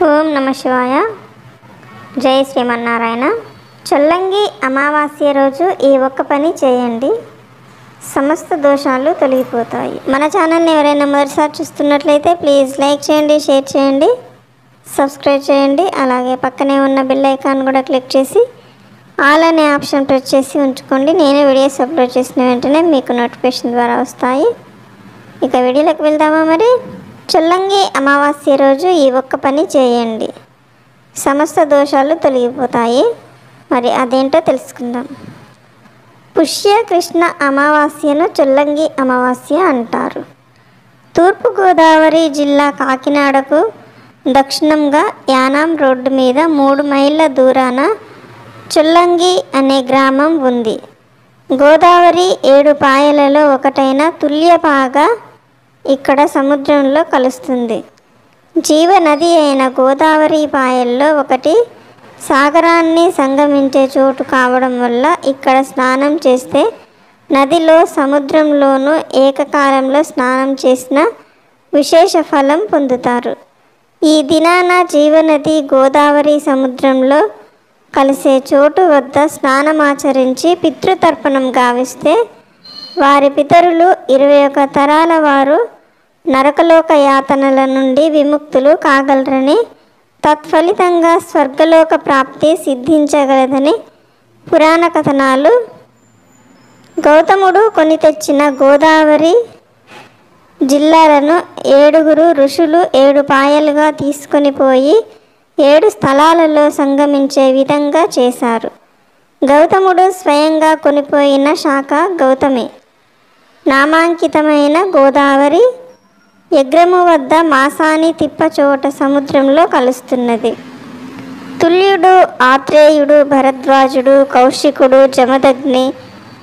ఓం నమ శివాయ. జై శ్రీమన్నారాయణ. చొల్లంగి అమావాస్య రోజు ఈ ఒక్క పని చేయండి, సమస్త దోషాలు తొలగిపోతాయి. మన ఛానల్ని ఎవరైనా మొదటిసారి చూస్తున్నట్లయితే ప్లీజ్ లైక్ చేయండి, షేర్ చేయండి, సబ్స్క్రైబ్ చేయండి. అలాగే పక్కనే ఉన్న బెల్ ఐకాన్ కూడా క్లిక్ చేసి ఆల్ అనే ఆప్షన్ ప్రెస్ చేసి ఉంచుకోండి. నేను వీడియోస్ అప్లోడ్ చేసిన వెంటనే మీకు నోటిఫికేషన్ ద్వారా వస్తాయి. ఇక వీడియోలోకి వెళ్దామా? మరి చొల్లంగి అమావాస్య రోజు ఈ ఒక్క పని చేయండి, సమస్త దోషాలు తొలగిపోతాయి. మరి అదేంటో తెలుసుకుందాం. పుష్యకృష్ణ అమావాస్యను చొల్లంగి అమావాస్య అంటారు. తూర్పుగోదావరి జిల్లా కాకినాడకు దక్షిణంగా యానాం రోడ్డు మీద 3 మైళ్ళ దూరాన చొల్లంగి అనే గ్రామం ఉంది. గోదావరి 7 పాయలలో ఒకటైన తుల్యపాగా ఇక్కడ సముద్రంలో కలుస్తుంది. జీవనది అయిన గోదావరి పాయల్లో ఒకటి సాగరాన్ని సంగమించే చోటు కావడం వల్ల ఇక్కడ స్నానం చేస్తే నదిలో సముద్రంలోనూ ఏకకాలంలో స్నానం చేసిన విశేష ఫలం పొందుతారు. ఈ దినాన జీవనది గోదావరి సముద్రంలో కలిసే చోటు వద్ద స్నానమాచరించి పితృతర్పణం గావిస్తే వారి పితరులు 21 తరాల వారు నరకలోక యాతనల నుండి విముక్తులు కాగలరని, తత్ఫలితంగా స్వర్గలోక ప్రాప్తి సిద్ధించగలదని పురాణ కథనాలు. గౌతముడు కొని తెచ్చిన గోదావరి జిల్లాలను 7 ఋషులు 7 పాయలుగా తీసుకొని పోయి 7 స్థలాలలో సంగమించే విధంగా చేశారు. గౌతముడు స్వయంగా కొనిపోయిన శాఖ గౌతమి నామాంకితమైన గోదావరి యగ్రము వద్ద మాసాని తిప్ప చోట సముద్రంలో కలుస్తున్నది. తుల్యుడు, ఆత్రేయుడు, భరద్వాజుడు, కౌశికుడు, జమదగ్ని,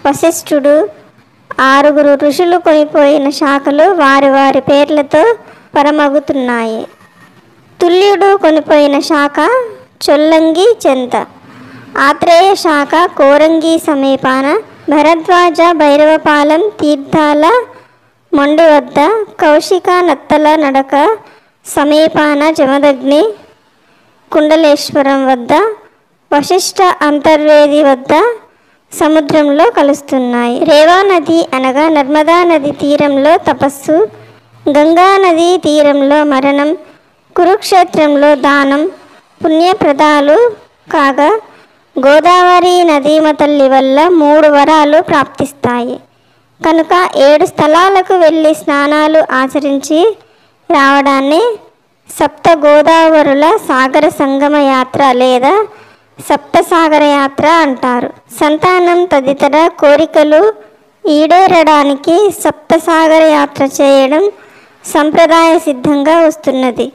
వశిష్ఠుడు 6 ఋషులు కొనిపోయిన శాఖలు వారి వారి పేర్లతో పరమగుతున్నాయి. తుల్యుడు కొనిపోయిన శాఖ చొల్లంగి చెంత, ఆత్రేయ శాఖ కోరంగి సమీపాన, భరద్వాజ భైరవపాలెం తీర్థాల మొండి వద్ద, కౌశిక నత్తల నడక సమీపాన, జమదగ్ని కుండలేశ్వరం వద్ద, వశిష్ఠ అంతర్వేది వద్ద సముద్రంలో కలుస్తున్నాయి. రేవా నది అనగా నర్మదా నది తీరంలో తపస్సు, గంగా నది తీరంలో మరణం, కురుక్షేత్రంలో దానం పుణ్యప్రదాలు కాగా గోదావరి నదీమ తల్లి వల్ల 3 వరాలు ప్రాప్తిస్తాయి. కనుక 7 స్థలాలకు వెళ్ళి స్నానాలు ఆచరించి రావడాన్ని సప్త గోదావరుల సాగర సంగమ యాత్ర లేదా సప్తసాగర యాత్ర అంటారు. సంతానం తదితర కోరికలు ఈడేరడానికి సప్తసాగర యాత్ర చేయడం సంప్రదాయ సిద్ధంగా వస్తున్నది.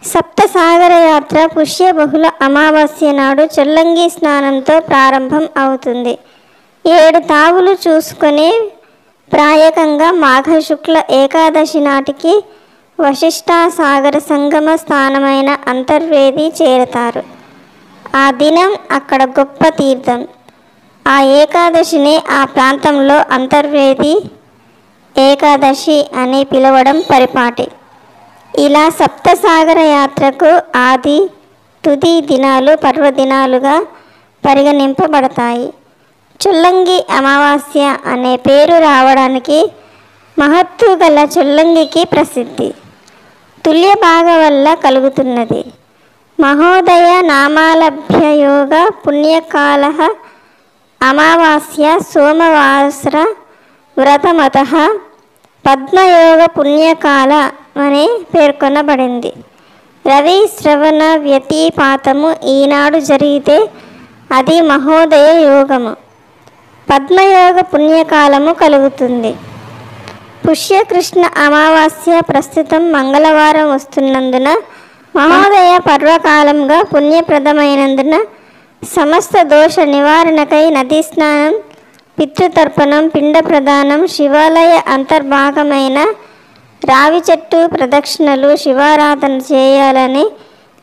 సప్తసాగర యాత్ర పుష్య బహుళ అమావాస్య నాడు చొల్లంగి స్నానంతో ప్రారంభం అవుతుంది. 7 తావులు చూసుకొని ప్రాయకంగా మాఘశుక్ల ఏకాదశి నాటికి వశిష్ఠ సాగర సంగమ స్థానమైన అంతర్వేది చేరతారు. ఆ దినం అక్కడ గొప్ప తీర్థం. ఆ ఏకాదశిని ఆ ప్రాంతంలో అంతర్వేది ఏకాదశి అని పిలవడం పరిపాటి. ఇలా సప్తసాగర యాత్రకు ఆది తుది దినాలు పర్వదినాలుగా పరిగణింపబడతాయి. చొల్లంగి అమావాస్య అనే పేరు రావడానికి మహత్తు గల చొల్లంగికి ప్రసిద్ధి తుల్యభాగ వల్ల కలుగుతున్నది. మహోదయ నామాలభ్యయోగ పుణ్యకాల అమావాస్య సోమవాసర వ్రతమత పద్మయోగ పుణ్యకాల అని పేర్కొనబడింది. రవి శ్రవణ వ్యతిపాతము ఈనాడు జరిగితే అది మహోదయ యోగము, పద్మయోగ పుణ్యకాలము కలుగుతుంది. పుష్యకృష్ణ అమావాస్య ప్రస్తుతం మంగళవారం వస్తున్నందున మహోదయ పర్వకాలంగా పుణ్యప్రదమైనందున సమస్త దోష నివారణకై నదీ స్నానం, పితృతర్పణం, పిండ ప్రదానం, శివాలయ అంతర్భాగమైన రావి చెట్టు ప్రదక్షిణలు, శివారాధన చేయాలని,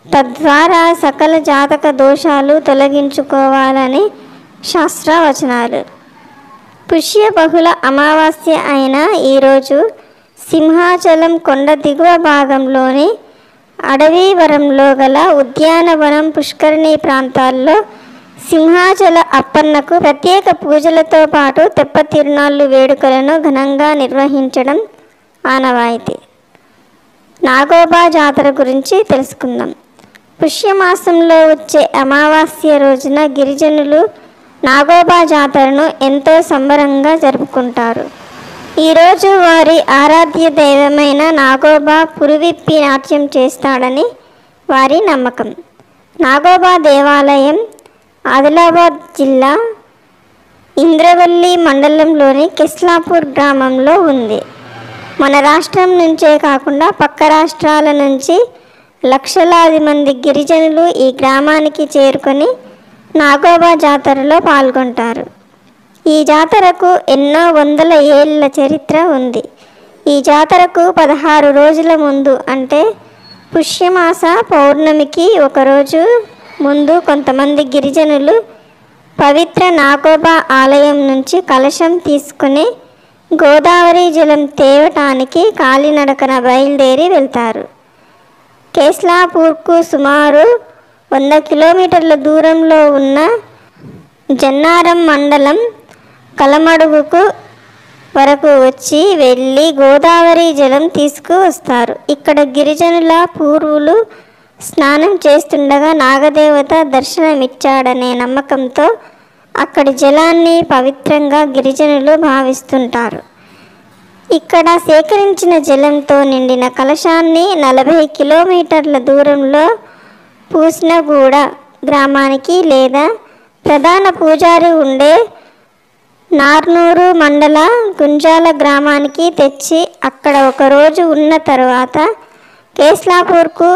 తద్వారా సకల జాతక దోషాలు తొలగించుకోవాలని శాస్త్రవచనాలు. పుష్య బహుళ అమావాస్య అయిన ఈరోజు సింహాచలం కొండ దిగువ భాగంలోని అడవివరంలో గల ఉద్యానవనం పుష్కరిణి ప్రాంతాల్లో సింహాచల అప్పన్నకు ప్రత్యేక పూజలతో పాటు తెప్ప తిరునాళ్ళు వేడుకలను ఘనంగా నిర్వహించడం ఆనవాయితీ. నాగోబా జాతర గురించి తెలుసుకుందాం. పుష్యమాసంలో వచ్చే అమావాస్య రోజున గిరిజనులు నాగోబా జాతరను ఎంతో సంబరంగా జరుపుకుంటారు. ఈరోజు వారి ఆరాధ్య దైవమైన నాగోబా పురివిప్పి నాట్యం చేస్తాడని వారి నమ్మకం. నాగోబా దేవాలయం ఆదిలాబాద్ జిల్లా ఇంద్రవల్లి మండలంలోని కిస్లాపూర్ గ్రామంలో ఉంది. మన రాష్ట్రం నుంచే కాకుండా పక్క రాష్ట్రాల నుంచి లక్షలాది మంది గిరిజనులు ఈ గ్రామానికి చేరుకొని నాగోబా జాతరలో పాల్గొంటారు. ఈ జాతరకు ఎన్నో వందల ఏళ్ల చరిత్ర ఉంది. ఈ జాతరకు 16 రోజుల ముందు అంటే పుష్యమాస పౌర్ణమికి ఒకరోజు ముందు కొంతమంది గిరిజనులు పవిత్ర నాగోబా ఆలయం నుంచి కలశం తీసుకుని గోదావరి జలం తేవటానికి కాలినడకన బయలుదేరి వెళ్తారు. కేస్లాపూర్కు సుమారు 100 కిలోమీటర్ల దూరంలో ఉన్న జన్నారం మండలం కలమడుగుకు వరకు వచ్చి వెళ్ళి గోదావరి జలం తీసుకువస్తారు. ఇక్కడ గిరిజనుల పూర్వులు స్నానం చేస్తుండగా నాగదేవత దర్శనమిచ్చాడనే నమ్మకంతో అక్కడి జలాన్ని పవిత్రంగా గిరిజనులు భావిస్తుంటారు. ఇక్కడ సేకరించిన జలంతో నిండిన కలశాన్ని 40 కిలోమీటర్ల దూరంలో పూసినగూడ గ్రామానికి లేదా ప్రధాన పూజారి ఉండే నార్నూరు మండల గుంజాల గ్రామానికి తెచ్చి అక్కడ ఒకరోజు ఉన్న తర్వాత కేస్లాపూర్కు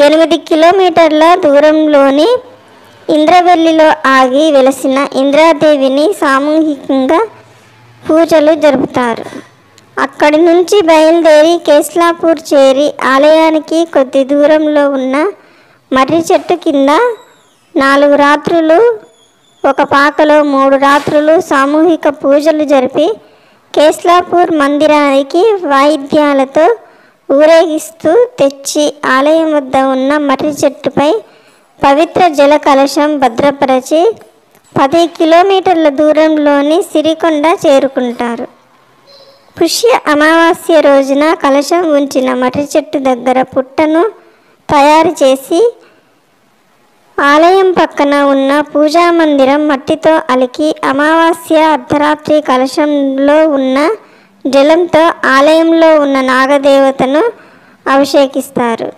8 కిలోమీటర్ల దూరంలోని ఇంద్రవెల్లిలో ఆగి వెలసిన ఇంద్రాదేవిని సామూహికంగా పూజలు జరుపుతారు. అక్కడి నుంచి బయలుదేరి కేస్లాపూర్ చేరి ఆలయానికి కొద్ది దూరంలో ఉన్న మర్రి చెట్టు కింద 4 రాత్రులు ఒక పాకలో 3 రాత్రులు సామూహిక పూజలు జరిపి కేస్లాపూర్ మందిరానికి వాయిద్యాలతో ఊరేగిస్తూ తెచ్చి ఆలయం వద్ద ఉన్న మర్రి చెట్టుపై పవిత్ర జల కలశం భద్రపరచి 10 కిలోమీటర్ల దూరంలోని సిరికొండ చేరుకుంటారు. పుష్య అమావాస్య రోజున కలశం ఉంచిన మర్రి చెట్టు దగ్గర పుట్టను తయారు చేసి ఆలయం పక్కన ఉన్న పూజా మందిరం మట్టితో అలికి అమావాస్య అర్ధరాత్రి కలశంలో ఉన్న జలంతో ఆలయంలో ఉన్న నాగదేవతను అభిషేకిస్తారు.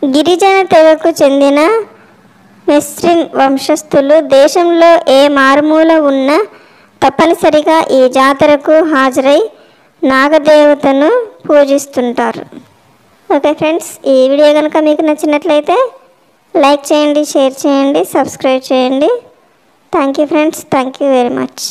గిరిజన తెగకు చెందిన మెస్రిన్ వంశస్థులు దేశంలో ఏ మారుమూల ఉన్నా తప్పనిసరిగా ఈ జాతరకు హాజరై నాగదేవతను పూజిస్తుంటారు. ఓకే ఫ్రెండ్స్, ఈ వీడియో కనుక మీకు నచ్చినట్లయితే లైక్ చేయండి, షేర్ చేయండి, సబ్స్క్రైబ్ చేయండి. Thank you friends, thank you very much.